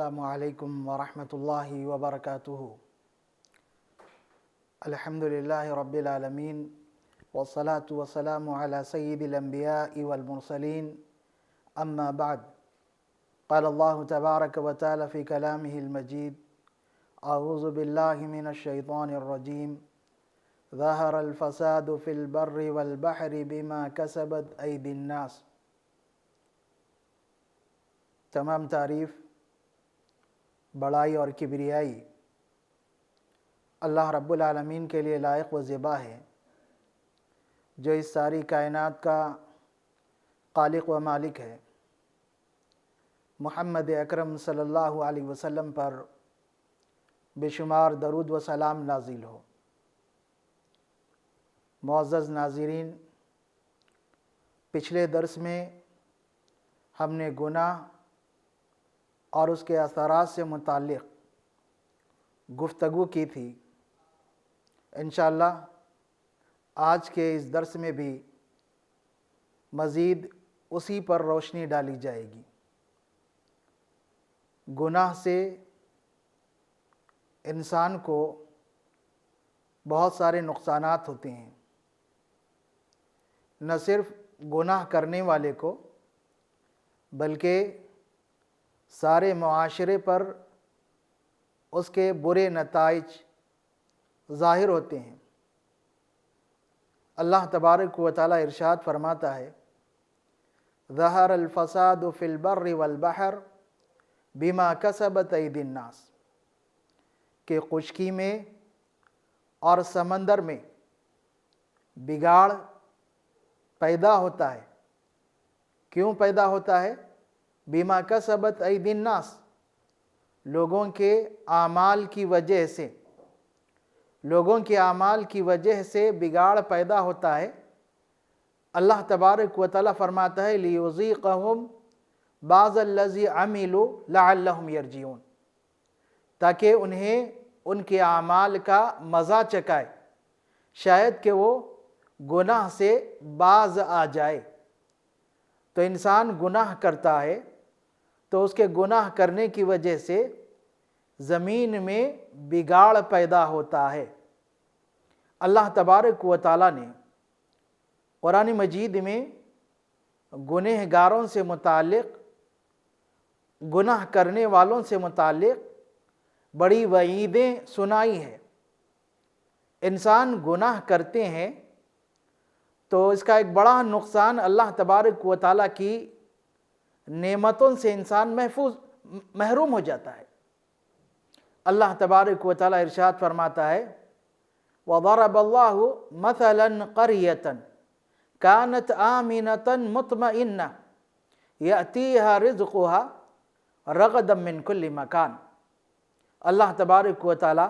अस्सलामु अलैकुम वरहमतुल्लाहि वबरकातुहु। अल्हम्दुलिल्लाहि रब्बिल आलमीन वस्सलातु वस्सलामु अला सय्यिदिल अंबिया'i वल मुरसलीन अम्मा बाद। क़ाल अल्लाहु तबारक व तआला फ़ी कलामिहिल मजीद अऊज़ु बिल्लाहि मिनश शैतानिर रजीम ज़हरल फ़सादु फ़िल बर्रि वल बहरि बिमा कसबत ऐदिन नास। तमाम तारीफ़, बड़ाई और किबरियाई अल्लाह रब्बुल आलमीन के लिए लायक व ज़िबा है, जो इस सारी कायनात का खालिक व मालिक है। मुहम्मद अकरम सल्लल्लाहु अलैहि वसल्लम पर बेशुमार दरूद व सलाम नाज़िल हो। मुअज़्ज़ज़ नाज़रीन, पिछले दर्स में हमने गुनाह और उसके असरात से मुताल्लिक़ गुफ्तगू की थी। इंशाअल्लाह आज के इस दर्स में भी मज़ीद उसी पर रोशनी डाली जाएगी। गुनाह से इंसान को बहुत सारे नुक़सानात होते हैं। न सिर्फ गुनाह करने वाले को, बल्कि सारे मुआशरे पर उसके बुरे नताइज ज़ाहिर होते हैं। अल्लाह तबारक व तआला इरशाद फरमाता है, ज़हरल फ़सादु फ़िल बर्रि वल बहर बिमा कसबत ऐदिन नास, कि खुशकी में और समंदर में बिगाड़ पैदा होता है। क्यों पैदा होता है? बिमा कसबत ऐदिन नास, लोगों के आमाल की वजह से, लोगों के आमाल की वजह से बिगाड़ पैदा होता है। अल्लाह तबारक व तआला फरमाता है, लियुज़ीक़हुम बाज़ल्लज़ी अमिलू लअल्लहुम यरजिऊन, ताकि उन्हें उनके आमाल का मज़ा चखाए, शायद कि वो गुनाह से बाज आ जाए। तो इंसान गुनाह करता है तो उसके गुनाह करने की वजह से ज़मीन में बिगाड़ पैदा होता है। अल्लाह तबारक व तआला ने कुरान मजीद में गुनहगारों से मुताल्लिक़, गुनाह करने वालों से मुताल्लिक़ बड़ी वईदें सुनाई है। इंसान गुनाह करते हैं तो इसका एक बड़ा नुकसान, अल्लाह तबारक व तआला की नेमतों से इंसान महरूम हो जाता है। अल्लाह तबारक व तआला इरशाद फरमाता है, वज़रबल्लाहु मसलन क़रियतन कानत आमिनतन मुतमइन्ना यअतीहा रिज़्क़ुहा रग़दम मिन कुल्ली मकान। अल्लाह तबारक व तआला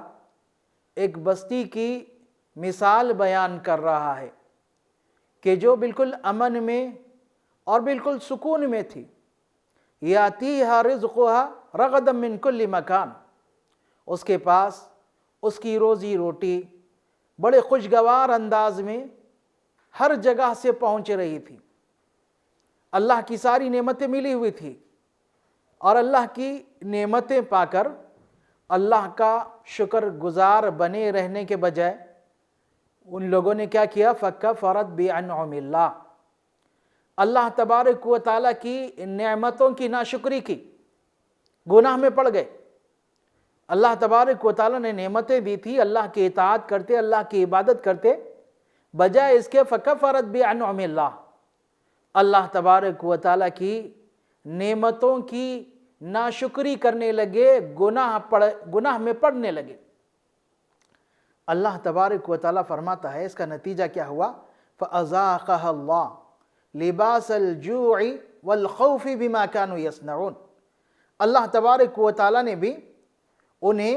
एक बस्ती की मिसाल बयान कर रहा है कि जो बिल्कुल अमन में और बिल्कुल सुकून में थी। यातीहा रिज़्क़ुहा रग़दम मिन कुल्ली मकान, उसके पास उसकी रोज़ी रोटी बड़े खुशगवार अंदाज में हर जगह से पहुँच रही थी। अल्लाह की सारी नेमतें मिली हुई थी और अल्लाह की नेमतें पाकर अल्लाह का शुक्र गुज़ार बने रहने के बजाय उन लोगों ने क्या किया? फ़कफ़रत बिअनउमिल्लाह, अल्लाह तबारक व तआला की नेमतों की नाशुक्री की, गुनाह में पड़ गए। अल्लाह तबारक व तआला ने नेमतें दी थी, अल्लाह की इताअत करते, अल्लाह की इबादत करते, बजाय इसके फ़कफ़रत बिअनउमिल्लाह, अल्लाह तबारक व तआला की नेमतों की नाशुक्री करने लगे, गुनाह में पड़ने लगे। अल्लाह तबारक व तआला फरमाता है, इसका नतीजा क्या हुआ? फ़अज़ाक़हल्लाह लिबासल जू'i वल ख़ौफ़ि बिमा कानू यसनऊन। अल्लाह तबारक व तआला ने भी उन्हें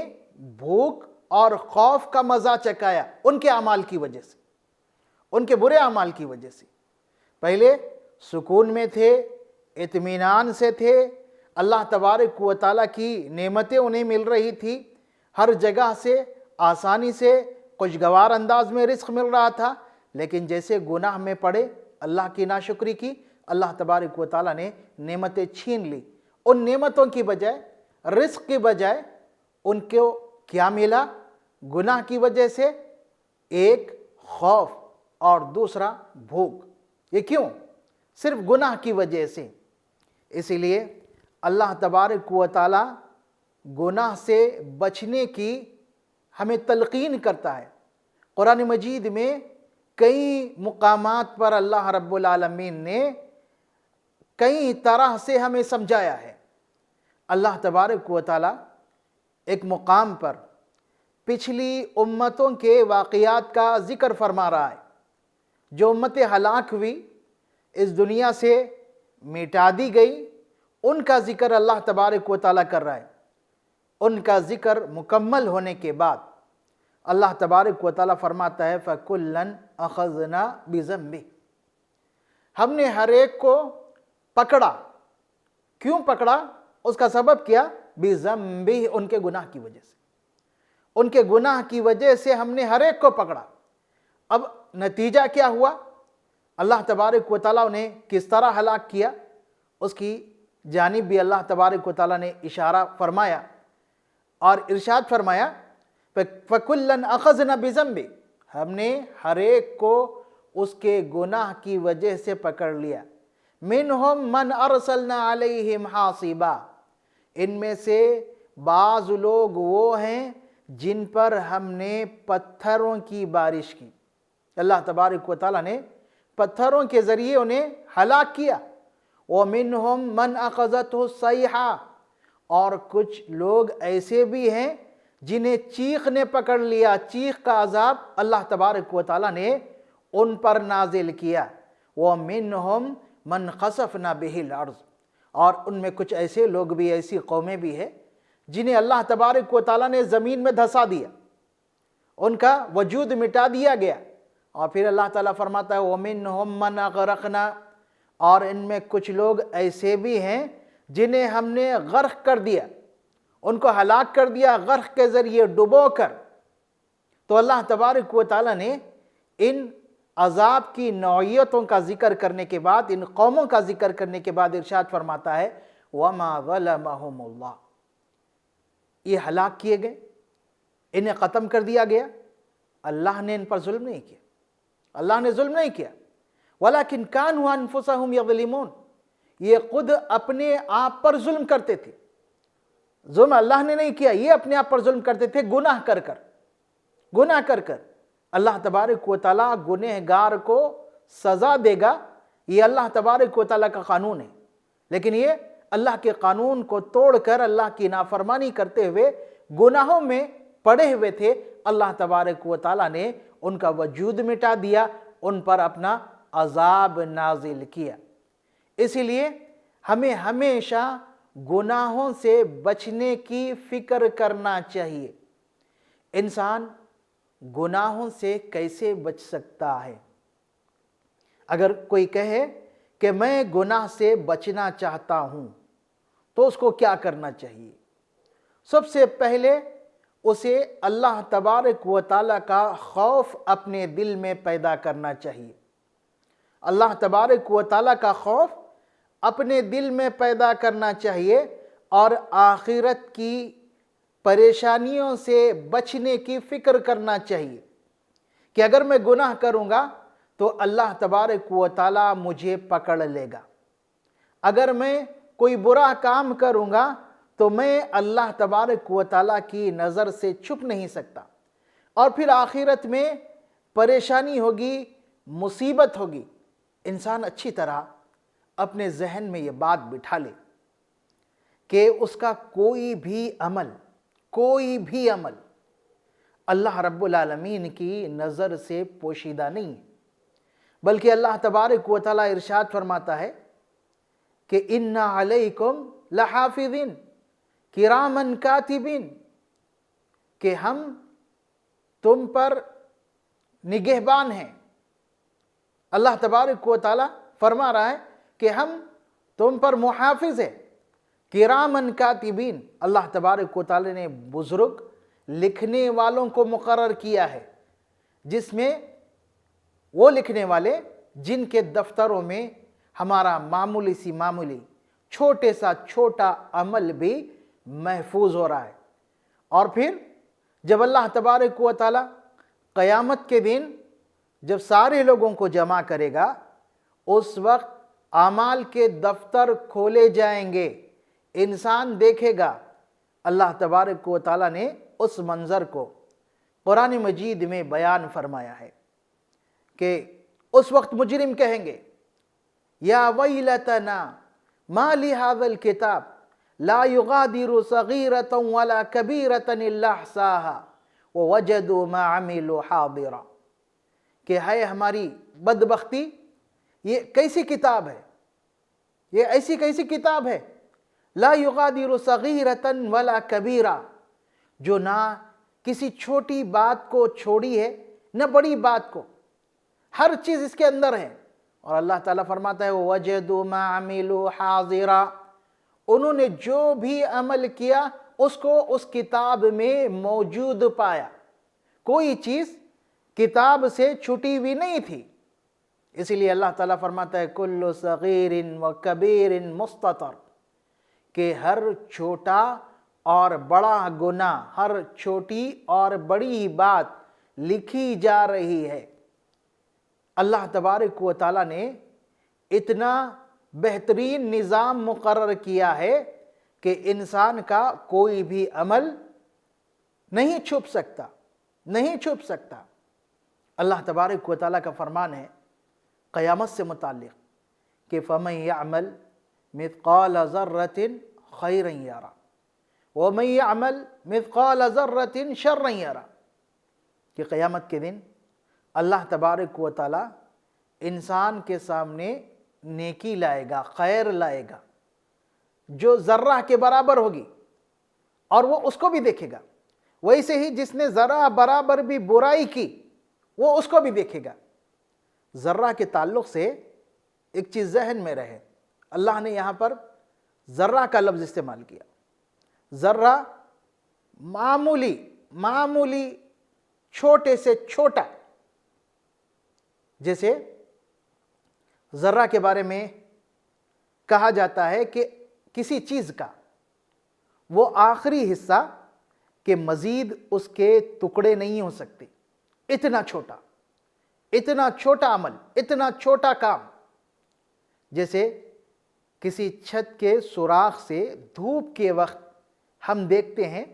भूख और खौफ का मज़ा चखाया उनके अमाल की वजह से, उनके बुरे अमाल की वजह से। पहले सुकून में थे, इत्मीनान से थे, अल्लाह तबारक व तआला की नेमतें उन्हें मिल रही थी, हर जगह से आसानी से खुशगवार अंदाज में रिज़्क़ मिल रहा था। लेकिन जैसे गुनाह में पड़े, अल्लाह की नाशुक्री की, अल्लाह तबारक व तआला ने नेमतें छीन ली। उन नेमतों की बजाय رزق کی بجائے ان کو کیا ملا؟ گناہ کی وجہ سے ایک خوف اور دوسرا بھوک۔ یہ کیوں؟ صرف گناہ کی وجہ سے۔ اسی لیے اللہ تبارک و تعالی گناہ سے بچنے کی ہمیں تلقین کرتا ہے۔ قرآن مجید میں کئی مقامات پر اللہ رب العالمین نے کئی طرح سے ہمیں سمجھایا ہے۔ اللہ تبارک و تعالی ایک مقام پر پچھلی امتوں کے واقعات کا ذکر فرما رہا ہے۔ جو امتیں ہلاک ہوئی، اس دنیا سے مٹا دی گئی، ان کا ذکر اللہ تبارک و تعالیٰ کر رہا ہے۔ ان کا ذکر مکمل ہونے کے بعد اللہ تبارک و تعالیٰ فرماتا ہے فَكُلًّا أَخَذْنَا بِذَنبِهِ، ہم نے ہر ایک کو پکڑا۔ کیوں پکڑا؟ اس کا سبب کیا؟ بِذَنبِهِ، ان کے گناہ کی وجہ سے۔ ان کے گناہ کی وجہ سے ہم نے ہر ایک کو پکڑا۔ اب نتیجہ کیا ہوا؟ اللہ تبارک و تعالیٰ نے کس طرح ہلاک کیا، اس کی جانب بھی اللہ تبارک و تعالیٰ نے اشارہ فرمایا اور ارشاد فرمایا فَكُلًّا أَخَذْنَا بِذَنبِهِ، ہم نے ہر ایک کو اس کے گناہ کی وجہ سے پکڑ لیا۔ مِنْهُمْ مَنْ أَرْسَلْنَا عَلَيْهِمْ حَاصِبًا، ان میں سے بعض لوگ وہ ہیں جن پر ہم نے پتھروں کی بارش کی۔ اللہ تبارک و تعالیٰ نے پتھروں کے ذریعے انہیں ہلاک کیا۔ وَمِنْهُمْ مَنْ أَخَذَتْهُ الصَّيْحَةُ، اور کچھ لوگ ایسے بھی ہیں جنہیں چیخ نے پکڑ لیا، چیخ کا عذاب اللہ تبارک و تعالیٰ نے ان پر نازل کیا۔ وَمِنْهُمْ مَنْ خَسَفْنَا بِهِ الْأَرْضِ، اور ان میں کچھ ایسے لوگ بھی، ایسی قومیں بھی ہیں جنہیں اللہ تبارک و تعالیٰ نے زمین میں دھسا دیا، ان کا وجود مٹا دیا گیا۔ اور پھر اللہ تعالیٰ فرماتا ہے وَمِنْهُمْ مَنْ أَغْرَقْنَا، اور ان میں کچھ لوگ ایسے بھی ہیں جنہیں ہم نے غرق کر دیا، ان کو ہلاک کر دیا غرق کے ذریعے، ڈبو کر۔ تو اللہ تبارک و تعالیٰ نے ان عذاب کی نوعیتوں کا ذکر کرنے کے بعد، ان قوموں کا ذکر کرنے کے بعد ارشاد فرماتا ہے وَمَا ظَلَمَهُمُ اللَّهُ، یہ ہلاک کیے گئے، انہیں ختم کر دیا گیا، اللہ نے ان پر ظلم نہیں کیا، اللہ نے ظلم نہیں کیا۔ وَلَكِنْ كَانُوا أَنفُسَهُمْ يَظْلِمُونَ، یہ خود اپنے آپ پر ظلم کرتے تھے۔ ظلم اللہ نے نہیں کیا، یہ اپنے آپ پر ظلم کرتے تھے، گناہ کر کر، گناہ کر کر۔ اللہ تبارک و تعالیٰ گنہگار کو سزا دے گا، یہ اللہ تبارک و تعالیٰ کا قانون ہے۔ لیکن یہ اللہ کے قانون کو توڑ کر اللہ کی نافرمانی کرتے ہوئے گناہوں میں پڑے ہوئے تھے، اللہ تبارک و تعالیٰ نے ان کا وجود مٹا دیا، ان پر اپنا عذاب نازل کیا۔ اسی لیے ہمیں ہمیشہ گناہوں سے بچنے کی فکر کرنا چاہیے۔ انسان گناہوں سے کیسے بچ سکتا ہے؟ اگر کوئی کہے کہ میں گناہ سے بچنا چاہتا ہوں تو اس کو کیا کرنا چاہیے؟ سب سے پہلے اسے اللہ تبارک و تعالیٰ کا خوف اپنے دل میں پیدا کرنا چاہیے۔ اللہ تبارک و تعالیٰ کا خوف اپنے دل میں پیدا کرنا چاہیے اور آخرت کی پریشانیوں سے بچنے کی فکر کرنا چاہیے کہ اگر میں گناہ کروں گا تو اللہ تبارک و تعالیٰ مجھے پکڑ لے گا، اگر میں کوئی برا کام کروں گا تو میں اللہ تبارک و تعالیٰ کی نظر سے چھپ نہیں سکتا، اور پھر آخرت میں پریشانی ہوگی، مصیبت ہوگی۔ انسان اچھی طرح اپنے ذہن میں یہ بات بٹھا لے کہ اس کا کوئی بھی عمل اللہ رب العالمین کی نظر سے پوشیدہ نہیں ہے، بلکہ اللہ تبارک و تعالیٰ ارشاد فرماتا ہے کہ اِنَّ عَلَيْكُمْ لَحَافِظِينَ کِرَامًا کاتبین، کہ ہم تم پر نگہبان ہیں۔ اللہ تبارک و تعالیٰ فرما رہا ہے کہ ہم تم پر محافظ ہیں، کرامن کاتبین۔ اللہ تبارک و تعالیٰ نے بزرگ لکھنے والوں کو مقرر کیا ہے، جس میں وہ لکھنے والے جن کے دفتروں میں ہمارا معمولی چھوٹے سا چھوٹا عمل بھی محفوظ ہو رہا ہے۔ اور پھر جب اللہ تبارک و تعالی قیامت کے دن جب سارے لوگوں کو جمع کرے گا، اس وقت اعمال کے دفتر کھولے جائیں گے، انسان دیکھے گا۔ اللہ تبارک و تعالی نے اس منظر کو قرآن مجید میں بیان فرمایا ہے کہ اس وقت مجرم کہیں گے یا ویلتنا ما لہذا الکتاب لا یغادر صغیرۃ ولا کبیرۃ الا احصاها ووجدوا ما عملوا حاضرا، کہ ہے ہماری بدبختی، یہ کیسی کتاب ہے، یہ ایسی کیسی کتاب ہے، لا یغادر صغیرۃ ولا کبیرہ، جو نہ کسی چھوٹی بات کو چھوڑی ہے نہ بڑی بات کو، ہر چیز اس کے اندر ہے۔ اور اللہ تعالیٰ فرماتا ہے وَوَجَدُوا مَا عَمِلُوا حَاضِرًا، انہوں نے جو بھی عمل کیا اس کو اس کتاب میں موجود پایا، کوئی چیز کتاب سے چھٹی ہوئی نہیں تھی۔ اسی لیے اللہ تعالیٰ فرماتا ہے كُلُّ صَغِيرٍ وَكَبِيرٍ مُسْتَطَرٍ، کہ ہر چھوٹا اور بڑا گناہ، ہر چھوٹی اور بڑی بات لکھی جا رہی ہے۔ اللہ تبارک و تعالیٰ نے اتنا بہترین نظام مقرر کیا ہے کہ انسان کا کوئی بھی عمل نہیں چھپ سکتا، نہیں چھپ سکتا۔ اللہ تبارک و تعالیٰ کا فرمان ہے قیامت سے متعلق کہ فَمَن يَعْمَلْ مِثْقَالَ ذَرَّةٍ خَيْرًا يَرَى وَمَن يَعْمَلْ مِثْقَالَ ذَرَّةٍ شَرًّا يَرَى، کہ قیامت کے دن اللہ تبارک و تعالیٰ انسان کے سامنے نیکی لائے گا، خیر لائے گا جو ذرہ کے برابر ہوگی، اور وہ اس کو بھی دیکھے گا۔ ویسے ہی جس نے ذرہ برابر بھی برائی کی وہ اس کو بھی دیکھے گا۔ ذرہ کے تعلق سے ایک چیز ذہن میں رہے، اللہ نے یہاں پر ذرہ کا لفظ استعمال کیا۔ ذرہ معمولی چھوٹے سے چھوٹا، جیسے ذرہ کے بارے میں کہا جاتا ہے کہ کسی چیز کا وہ آخری حصہ کہ مزید اس کے ٹکڑے نہیں ہو سکتے، اتنا چھوٹا عمل، اتنا چھوٹا کام۔ جیسے کسی چھت کے سوراخ سے دھوپ کے وقت ہم دیکھتے ہیں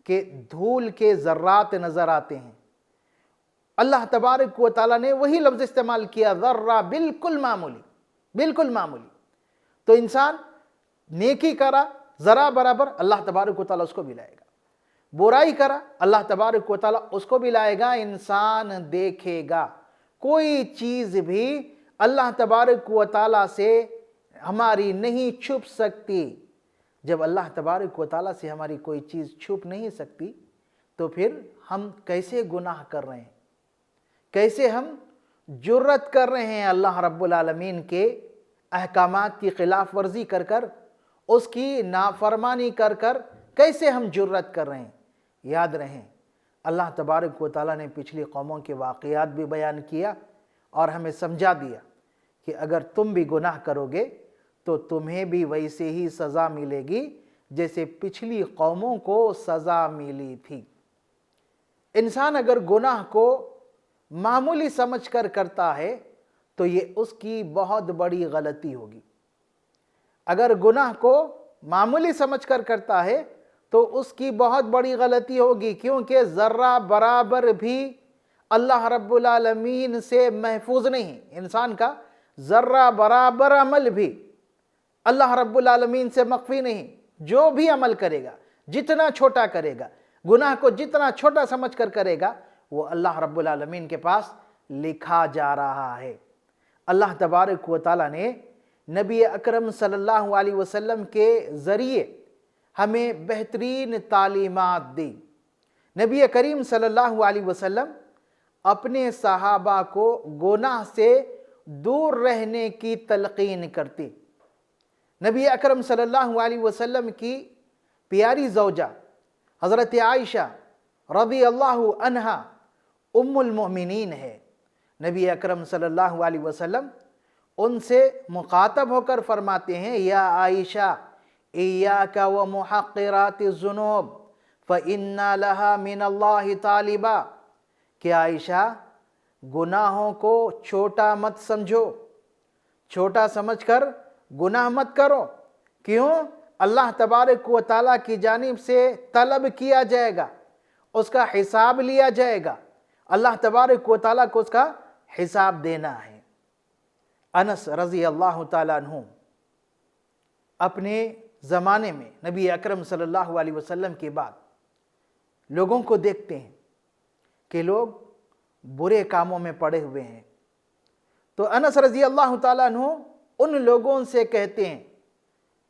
کہ دھول کے ذرات نظر آتے ہیں، اللہ تبارک و تعالیٰ نے وہی لفظ استعمال کیا، ذرہ بالکل معمولی۔ تو انسان نیکی کرا ذرہ برابر، اللہ تبارک و تعالیٰ اس کو بھی لائے گا، برائی کرا اللہ تبارک و تعالیٰ اس کو بھی لائے گا، انسان دیکھے گا۔ کوئی چیز بھی اللہ تبارک و تعالیٰ سے ہماری نہیں چھپ سکتی۔ جب اللہ تبارک و تعالیٰ سے ہماری کوئی چیز چھپ نہیں سکتی تو پھر ہم کیسے گناہ کر رہے ہیں، کیسے ہم جرت کر رہے ہیں اللہ رب العالمین کے احکامات کی خلاف ورزی کر کر، اس کی نافرمانی کر کر کیسے ہم جرت کر رہے ہیں۔ یاد رہیں اللہ تبارک و تعالیٰ نے پچھلی قوموں کے واقعات بھی بیان کیا اور ہمیں سمجھا دیا کہ اگر تم بھی گناہ کرو گے تو تمہیں بھی ویسے ہی سزا ملے گی جیسے پچھلی قوموں کو سزا ملی تھی۔ انسان اگر گناہ کو معمولی سمجھ کر کرتا ہے تو یہ اس کی بہت بڑی غلطی ہوگی۔ اگر گناہ کو معمولی سمجھ کر کرتا ہے تو اس کی بہت بڑی غلطی ہوگی، کیونکہ ذرہ برابر بھی اللہ رب العالمین سے محفوظ نہیں۔ انسان کا ذرہ برابر عمل بھی اللہ رب العالمین سے مخفی نہیں۔ جو بھی عمل کرے گا، جتنا چھوٹا کرے گا، گناہ کو جتنا چھوٹا سمجھ کر کرے گا، وہ اللہ رب العالمین کے پاس لکھا جا رہا ہے۔ اللہ تبارک و تعالیٰ نے نبی اکرم صلی اللہ علیہ وسلم کے ذریعے ہمیں بہترین تعلیمات دی۔ نبی کریم صلی اللہ علیہ وسلم اپنے صحابہ کو گناہ سے دور رہنے کی تلقین کرتے۔ نبی اکرم صلی اللہ علیہ وسلم کی پیاری زوجہ حضرت عائشہ رضی اللہ عنہا ام المؤمنین ہے۔ نبی اکرم صلی اللہ علیہ وسلم ان سے مخاطب ہو کر فرماتے ہیں یا عائشہ इय्याका व मुहक्किरातिज़्ज़ुनूब फ़इन्ना लहा मिनल्लाहि तालिबा, कि आयशा गुनाहों को छोटा मत समझो, छोटा समझकर गुनाह मत करो। क्यों? अल्लाह तबारक व तआला की जानिब से तलब किया जाएगा, उसका हिसाब लिया जाएगा। अल्लाह तबारक व तआला को उसका हिसाब देना है। अनस रज़ी अल्लाह तआला अन्हु अपने ज़माने में नबी अकरम सल्लल्लाहु अलैहि वसल्लम के बाद लोगों को देखते हैं कि लोग बुरे कामों में पड़े हुए हैं, तो अनस रज़ी अल्लाह तआला अन्हु उन लोगों से कहते हैं,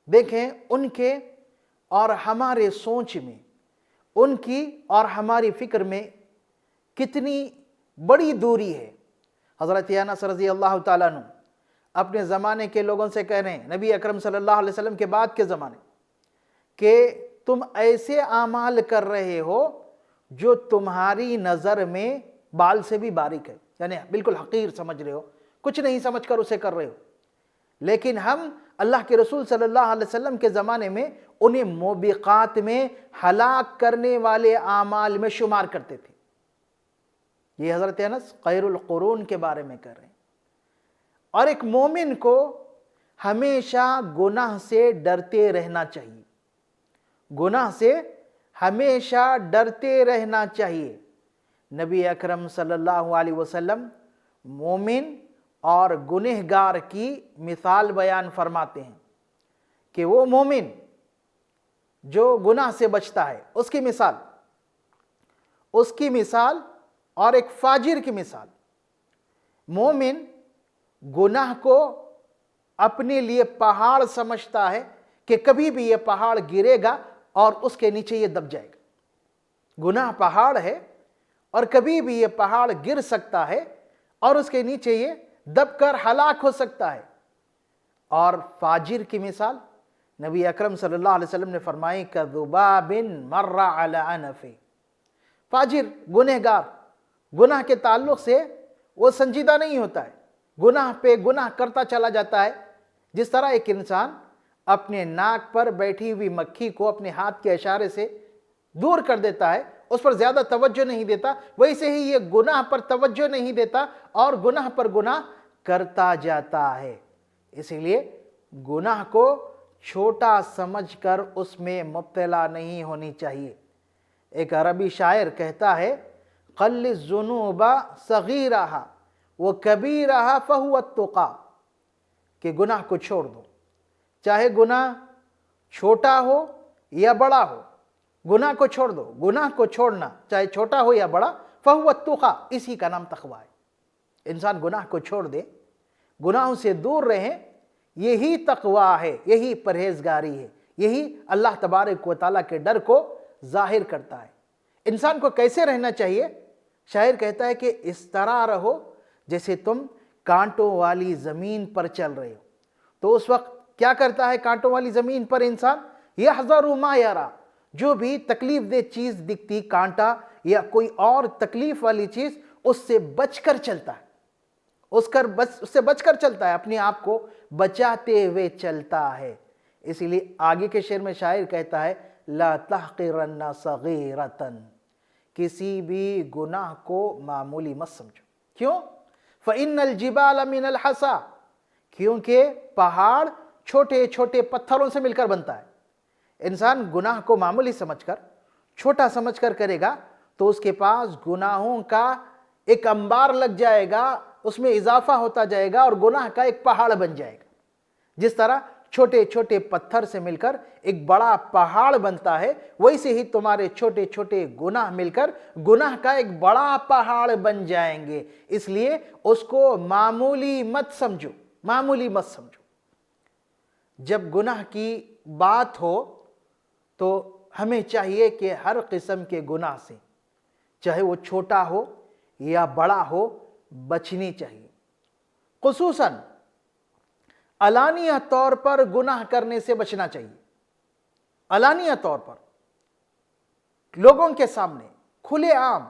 देखें उनके और हमारे सोच में, उनकी और हमारी फ़िक्र में कितनी बड़ी दूरी है। हज़रत अनस रज़ी अल्लाह तआला अन्हु अपने ज़माने के लोगों से कह रहे हैं, नबी अकरम सल्लल्लाहु अलैहि वसल्लम के बाद के ज़माने, कि तुम ऐसे आमाल कर रहे हो जो तुम्हारी नज़र में बाल से भी बारीक है, यानी बिल्कुल हकीर समझ रहे हो, कुछ नहीं समझकर उसे कर रहे हो। लेकिन हम अल्लाह के रसूल सल्लल्लाहु अलैहि वसल्लम के ज़माने में उन्हें मोबिक़ात में हलाक करने वाले आमाल में शुमार करते थे। ये हज़रत अनस खैरुल कुरून के बारे में कर रहे हैं। और एक मोमिन को हमेशा गुनाह से डरते रहना चाहिए, गुनाह से हमेशा डरते रहना चाहिए। नबी अकरम सल्लल्लाहु अलैहि वसल्लम मोमिन और गुनहगार की मिसाल बयान फरमाते हैं कि वो मोमिन जो गुनाह से बचता है उसकी मिसाल और एक फाजिर की मिसाल। मोमिन गुनाह को अपने लिए पहाड़ समझता है कि कभी भी ये पहाड़ गिरेगा और उसके नीचे ये दब जाएगा। गुनाह पहाड़ है और कभी भी ये पहाड़ गिर सकता है और उसके नीचे ये दबकर हलाक हो सकता है। और फाजिर की मिसाल नबी अकरम सल्लल्लाहु अलैहि वसल्लम ने फरमाई, कज़ुबाबिन मर्रा अला अनफ़ी। फाजिर गुनहगार गुनाह के ताल्लुक से वो संजीदा नहीं होता है, गुनाह पे गुनाह करता चला जाता है। जिस तरह एक इंसान अपने नाक पर बैठी हुई मक्खी को अपने हाथ के इशारे से दूर कर देता है, उस पर ज़्यादा तवज्जो नहीं देता, वैसे ही ये गुनाह पर तवज्जो नहीं देता और गुनाह पर गुनाह करता जाता है। इसीलिए गुनाह को छोटा समझकर उसमें मुब्तला नहीं होनी चाहिए। एक अरबी शायर कहता है, क़ल्लिज़्ज़ुनूबा सग़ीरहा व कबीरहा फ़हुव अत्तुक़ा, कि गुनाह को छोड़ दो, चाहे गुनाह छोटा हो या बड़ा हो, गुनाह को छोड़ दो। गुनाह को छोड़ना चाहे छोटा हो या बड़ा, फ़हुव अत्तुक़ा, इसी का नाम तक़वा है। इंसान गुनाह को छोड़ दे, गुनाहों से दूर रहे, यही तक़वा है, यही परहेज़गारी है, यही अल्लाह तबारक व तआला के डर को ज़ाहिर करता है। इंसान को कैसे रहना चाहिए? शायर कहता है कि इस तरह रहो जैसे तुम कांटों वाली ज़मीन पर चल रहे हो। तो उस वक्त क्या करता है कांटों वाली ज़मीन पर इंसान? यहज़रु मा यरा, जो भी तकलीफ दे चीज़ दिखती, कांटा या कोई और तकलीफ वाली चीज़, उससे बचकर चलता है, उससे बचकर चलता है, अपने आप को बचाते हुए चलता है। इसीलिए आगे के शेर में शायर कहता है, ला तहक़िरन्ना सग़ीरतन, किसी भी गुनाह को मामूली मत समझो। क्यों? फ़इन्नल जिबाल मिनल हसा, क्योंकि पहाड़ छोटे छोटे पत्थरों से मिलकर बनता है। इंसान गुनाह को मामूली समझकर, छोटा समझकर करेगा तो उसके पास गुनाहों का एक अंबार लग जाएगा, उसमें इजाफा होता जाएगा और गुनाह का एक पहाड़ बन जाएगा। जिस तरह छोटे छोटे पत्थर से मिलकर एक बड़ा पहाड़ बनता है, वैसे ही तुम्हारे छोटे छोटे गुनाह मिलकर गुनाह का एक बड़ा पहाड़ बन जाएंगे। इसलिए उसको मामूली मत समझो, मामूली मत समझो। जब गुनाह की बात हो तो हमें चाहिए कि हर किस्म के गुनाह से, चाहे वो छोटा हो या बड़ा हो, बचनी चाहिए। खुसूसन अलानिया तौर पर गुनाह करने से बचना चाहिए। अलानिया तौर पर लोगों के सामने खुलेआम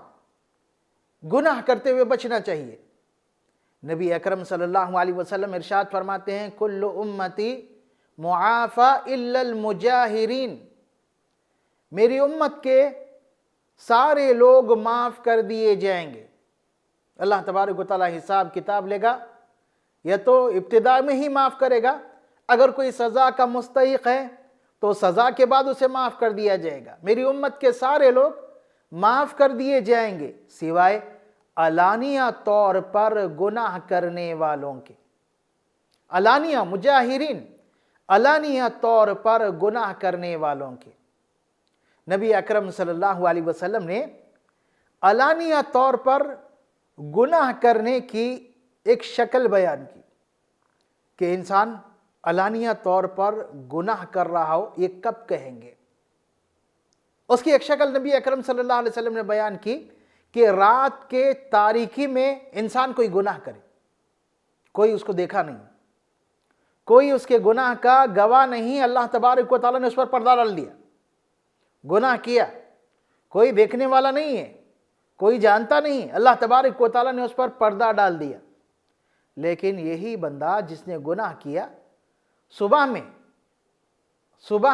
गुनाह करते हुए बचना चाहिए। नबी अकरम सल्लल्लाहु अलैहि वसल्लम इरशाद फरमाते हैं, कुल्लु उम्मती मुआफ़ा इल्लल मुजाहिरीन, मेरी उम्मत के सारे लोग माफ़ कर दिए जाएंगे। अल्लाह तबारक व तआला हिसाब किताब लेगा, या तो इब्तिदा में ही माफ़ करेगा, अगर कोई सज़ा का मुस्तहिक है तो सज़ा के बाद उसे माफ़ कर दिया जाएगा। मेरी उम्मत के सारे लोग माफ़ कर दिए जाएंगे सिवाय अलानिया तौर पर गुनाह करने वालों के। अलानिया मुजाहिरीन, अलानिया तौर पर गुनाह करने वालों के। नबी अकरम सल्लल्लाहु अलैहि वसल्लम ने अलानिया तौर पर गुनाह करने की एक शक्ल बयान की कि इंसान अलानिया तौर पर गुनाह कर रहा हो, ये कब कहेंगे। उसकी एक शक्ल नबी अकरम सल्लल्लाहु अलैहि वसल्लम ने बयान की कि रात के तारीकी में इंसान कोई गुनाह करे, कोई उसको देखा नहीं, कोई उसके गुनाह का गवाह नहीं, अल्लाह तबारक व तआला ने उस पर पर्दा डाल दिया, गुनाह किया, कोई देखने वाला नहीं है, कोई जानता नहीं, अल्लाह तबारक व तआला ने उस पर पर्दा डाल दिया। लेकिन यही बंदा जिसने गुनाह किया सुबह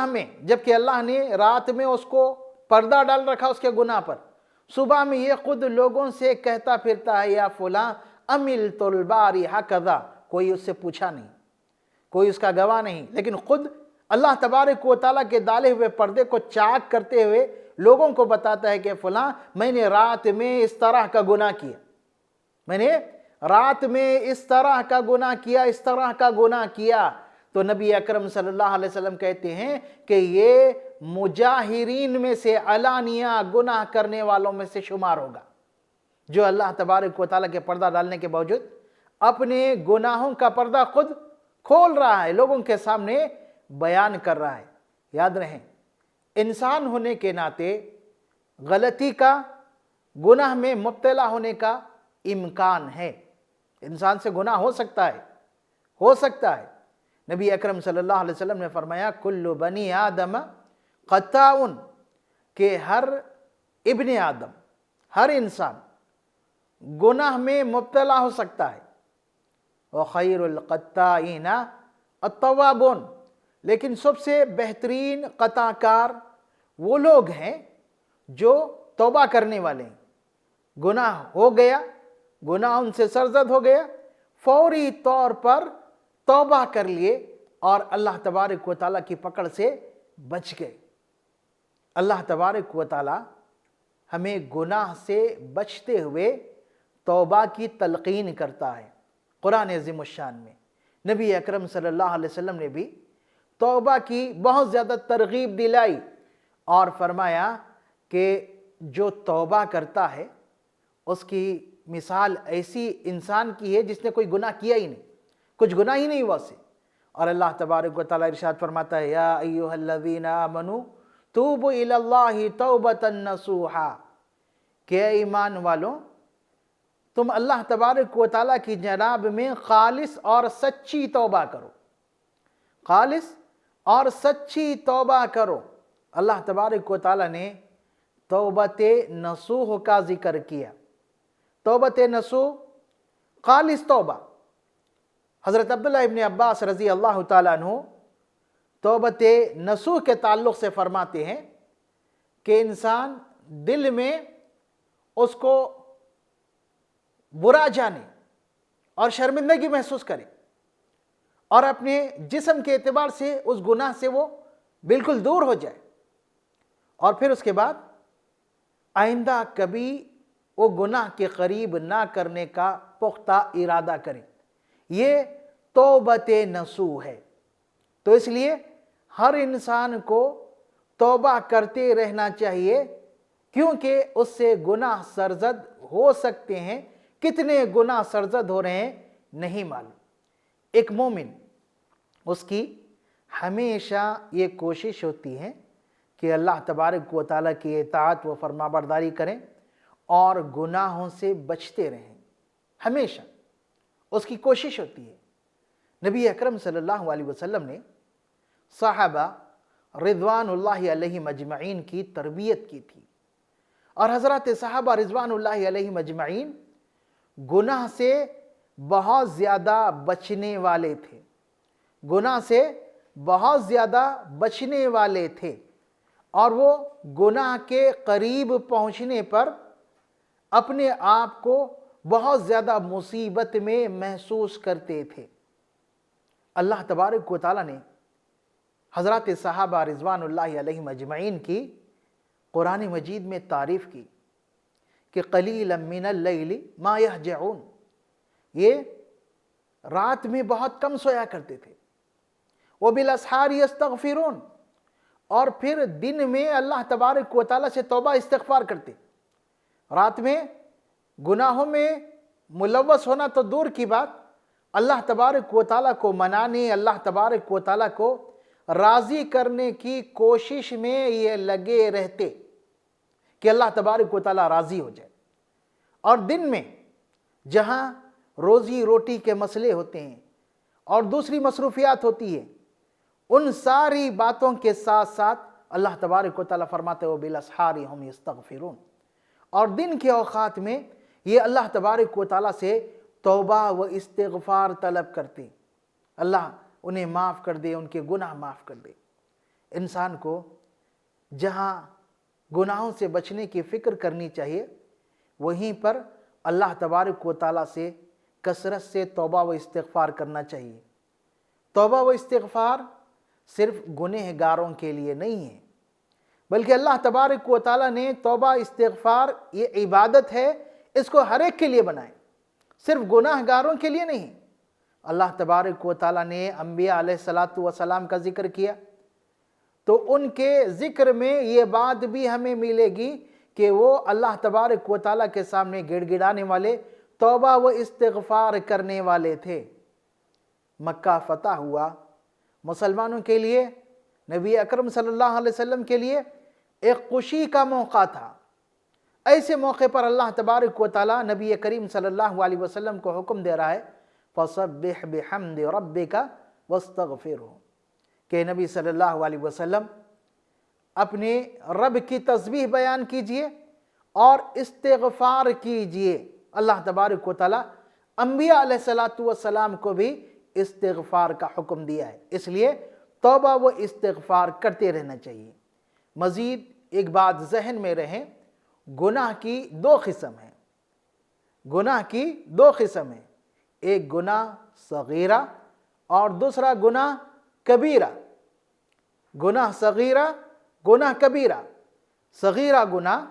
में जबकि अल्लाह ने रात में उसको पर्दा डाल रखा उसके गुनाह पर, सुबह में ये खुद लोगों से कहता फिरता है, या फुला अमिल तुलबारी हकदा, कोई उससे पूछा नहीं, कोई उसका गवाह नहीं, लेकिन खुद अल्लाह तबारक व तआला के डाले हुए पर्दे को चाक करते हुए लोगों को बताता है कि फुला मैंने रात में इस तरह का गुनाह किया, मैंने रात में इस तरह का गुनाह किया, इस तरह का गुनाह किया। तो नबी अकरम सल्लल्लाहु अलैहि वसल्लम कहते हैं कि ये मुजाहिरीन में से, अलानिया गुनाह करने वालों में से शुमार होगा, जो अल्लाह तबारक व तआला के पर्दा डालने के बावजूद अपने गुनाहों का पर्दा खुद खोल रहा है, लोगों के सामने बयान कर रहा है। याद रहे, इंसान होने के नाते गलती का, गुनाह में मुब्तला होने का इम्कान है। इंसान से गुनाह हो सकता है। नबी अकरम सल्लल्लाहु अलैहि वसल्लम ने फरमाया, कुल्लु बनी आदम क़त्ताउन, के हर इब्ने आदम, हर इंसान गुनाह में मुब्तला हो सकता है। व खैरुल क़त्ताईना अत्तवाबुन, लेकिन सबसे बेहतरीन क़ताकार वो लोग हैं जो तौबा करने वाले हैं। गुनाह हो गया, गुनाह उनसे सरजद हो गया, फौरी तौर पर तौबा कर लिए और अल्लाह तबारक व तआला की पकड़ से बच गए। अल्लाह तबारक व तआला हमें गुनाह से बचते हुए तौबा की तलकीन करता है। कुरान अज़ीमुश्शान में नबी अकरम सल्लल्लाहु अलैहि वसल्लम ने भी तौबा की बहुत ज़्यादा तरगीब दिलाई और फरमाया कि जो तौबा करता है उसकी मिसाल ऐसी इंसान की है जिसने कोई गुनाह किया ही नहीं, कुछ गुनाह ही नहीं हुआ उससे। और अल्लाह तबारक व तआला इरशाद फरमाता है, या अय्युहल्लज़ीना आमनू तूबू इलल्लाहि तौबतन नसूहा, के ईमान वालों तुम अल्लाह तबारक व तआला की जनाब में खालिस और सच्ची तौबा करो, खालिस और सच्ची तौबा करो। अल्लाह तबारक व तआला ने तौबते नसूह का जिक्र किया। तौबते नसूह, खालिस तौबा। हज़रत अब्दुल्ला इब्न अब्बास रज़ी अल्लाह ताला अन्हु तौबते नसूह के ताल्लुक़ से फरमाते हैं कि इंसान दिल में उसको बुरा जाने और शर्मिंदगी महसूस करे और अपने जिस्म के एतबार से उस गुनाह से वो बिल्कुल दूर हो जाए, और फिर उसके बाद आइंदा कभी वो गुनाह के करीब ना करने का पुख्ता इरादा करे। ये तौबते नसूह है। तो इसलिए हर इंसान को तौबा करते रहना चाहिए, क्योंकि उससे गुनाह सरजद हो सकते हैं। कितने गुनाह सरजद हो रहे हैं नहीं मालूम। एक मोमिन, उसकी हमेशा ये कोशिश होती है कि अल्लाह तबारक व तआला की इताअत व फरमाबरदारी करें और गुनाहों से बचते रहें। हमेशा उसकी कोशिश होती है। नबी अकरम सल्लल्लाहु अलैहि वसल्लम ने सहाबा रिज़वानुल्लाहि अलैहिम अजमईन की तरबियत की थी, और हज़रत सहाबा रिज़वानुल्लाहि अलैहिम अजमईन गुनाह से बहुत ज़्यादा बचने वाले थे, गुनाह से بہت زیادہ بچنے والے تھے اور وہ گناہ کے قریب پہنچنے پر اپنے آپ کو بہت زیادہ مصیبت میں محسوس کرتے تھے۔ اللہ تبارک و تعالیٰ نے حضرات صحابہ رضوان اللہ علیہم اجمعین کی قرآن مجید میں تعریف کی کہ قلیلا من اللیل ما یہجعون، یہ رات میں بہت کم سویا کرتے تھے، وبالاسحار یستغفرون، اور پھر دن میں اللہ تبارک و تعالیٰ سے توبہ استغفار کرتے۔ رات میں گناہوں میں ملوث ہونا تو دور کی بات، اللہ تبارک و تعالیٰ کو منانے، اللہ تبارک و تعالیٰ کو راضی کرنے کی کوشش میں یہ لگے رہتے کہ اللہ تبارک و تعالیٰ راضی ہو جائے۔ اور دن میں جہاں روزی روٹی کے مسئلے ہوتے ہیں اور دوسری مصروفیات ہوتی ہے، ان ساری باتوں کے ساتھ ساتھ اللہ تبارک و تعالیٰ فرماتے ہو بالاسحار ہم یستغفرون، اور دن کے اوقات میں یہ اللہ تبارک و تعالیٰ سے توبہ و استغفار طلب کرتے، اللہ انہیں معاف کر دے، ان کے گناہ معاف کر دے۔ انسان کو جہاں گناہوں سے بچنے کی فکر کرنی چاہیے، وہیں پر اللہ تبارک و تعالیٰ سے کثرت سے توبہ و استغفار کرنا چاہیے۔ توبہ و استغفار صرف گنہگاروں کے لیے نہیں ہے، بلکہ اللہ تبارک و تعالیٰ نے توبہ استغفار یہ عبادت ہے، اس کو ہر ایک کے لیے بنائے، صرف گناہ گاروں کے لیے نہیں۔ اللہ تبارک و تعالیٰ نے انبیاء علیہ السلام کا ذکر کیا تو ان کے ذکر میں یہ بات بھی ہمیں ملے گی کہ وہ اللہ تبارک و تعالیٰ کے سامنے گڑ گڑانے والے، توبہ و استغفار کرنے والے تھے۔ مکہ فتح ہوا، مسلمانوں کے لیے، نبی اکرم صلی اللہ علیہ وسلم کے لیے ایک خوشی کا موقع تھا۔ ایسے موقع پر اللہ تبارک و تعالیٰ نبی کریم صلی اللہ علیہ وسلم کو حکم دے رہا ہے فَصَبِّحْ بِحَمْدِ رَبِّكَ وَاسْتَغْفِرْهُ، کہ نبی صلی اللہ علیہ وسلم اپنے رب کی تسبیح بیان کیجئے اور استغفار کیجئے۔ اللہ تبارک و تعالیٰ انبیاء علیہ السلام کو بھی استغفار کا حکم دیا ہے، اس لیے توبہ و استغفار کرتے رہنا چاہیے۔ مزید ایک بات ذہن میں رہے، گناہ کی دو قسم ہیں، گناہ کی دو قسم ہیں، ایک گناہ صغیرہ اور دوسرا گناہ کبیرہ۔ گناہ صغیرہ، گناہ کبیرہ۔ صغیرہ گناہ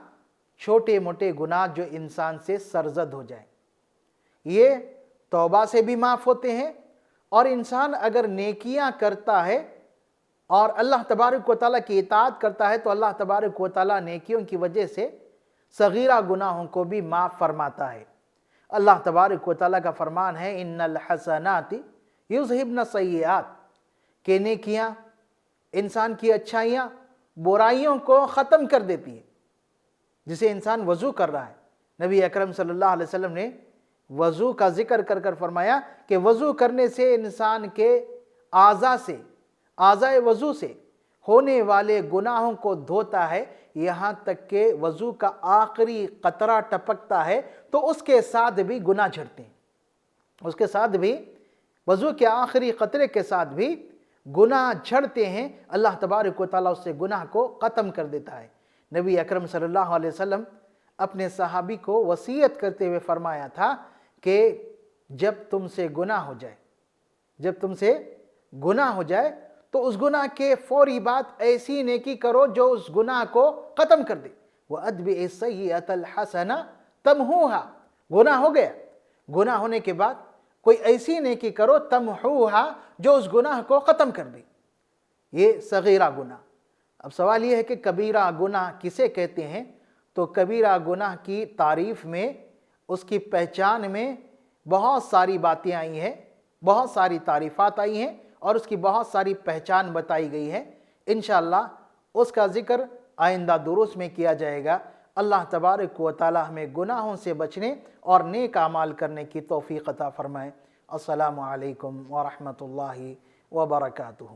چھوٹے موٹے گناہ جو انسان سے سرزد ہو جائیں، یہ توبہ سے بھی معاف ہوتے ہیں، اور انسان اگر نیکیاں کرتا ہے اور اللہ تبارک و تعالیٰ کی اطاعت کرتا ہے تو اللہ تبارک و تعالیٰ نیکیوں کی وجہ سے صغیرہ گناہوں کو بھی معاف فرماتا ہے۔ اللہ تبارک و تعالیٰ کا فرمان ہے ان الحسنات یذہبن السیئات، کہ نیکیاں، انسان کی اچھائیاں برائیوں کو ختم کر دیتی ہے۔ جسے انسان وضو کر رہا ہے، نبی اکرم صلی اللہ علیہ وسلم نے وضو کا ذکر کر کر فرمایا کہ وضو کرنے سے انسان کے اعضائے وضو سے ہونے والے گناہوں کو دھوتا ہے، یہاں تک کہ وضو کا آخری قطرہ ٹپکتا ہے تو اس کے ساتھ بھی گناہ جھڑتے ہیں، اس کے ساتھ بھی، وضو کے آخری قطرے کے ساتھ بھی گناہ جھڑتے ہیں۔ اللہ تبارک و تعالیٰ اس سے گناہ کو ختم کر دیتا ہے۔ نبی اکرم صلی اللہ علیہ وسلم اپنے صحابی کو وصیت کرتے ہوئے فرمایا تھا کہ جب تم سے گناہ ہو جائے، جب تم سے گناہ ہو جائے تو اس گناہ کے فوری بعد ایسی نیکی کرو جو اس گناہ کو ختم کر دے۔ وَأَتْبِعِ السَّيِّئَةَ الْحَسَنَةَ تَمْحُوهَا، گناہ ہو گیا، گناہ ہونے کے بعد کوئی ایسی نیکی کرو تمحوہا جو اس گناہ کو ختم کر دے۔ یہ صغیرہ گناہ۔ اب سوال یہ ہے کہ کبیرہ گناہ کسے کہتے ہیں؟ تو کبیرہ گناہ کی تعریف میں، اس کی پہچان میں بہت ساری باتیں آئی ہیں، بہت ساری تعریفات آئی ہیں اور اس کی بہت ساری پہچان بتائی گئی ہے۔ انشاءاللہ اس کا ذکر آئندہ دروس میں کیا جائے گا۔ اللہ تبارک و تعالی ہمیں گناہوں سے بچنے اور نیک اعمال کرنے کی توفیق عطا فرمائے۔ السلام علیکم ورحمۃ اللہ وبرکاتہ۔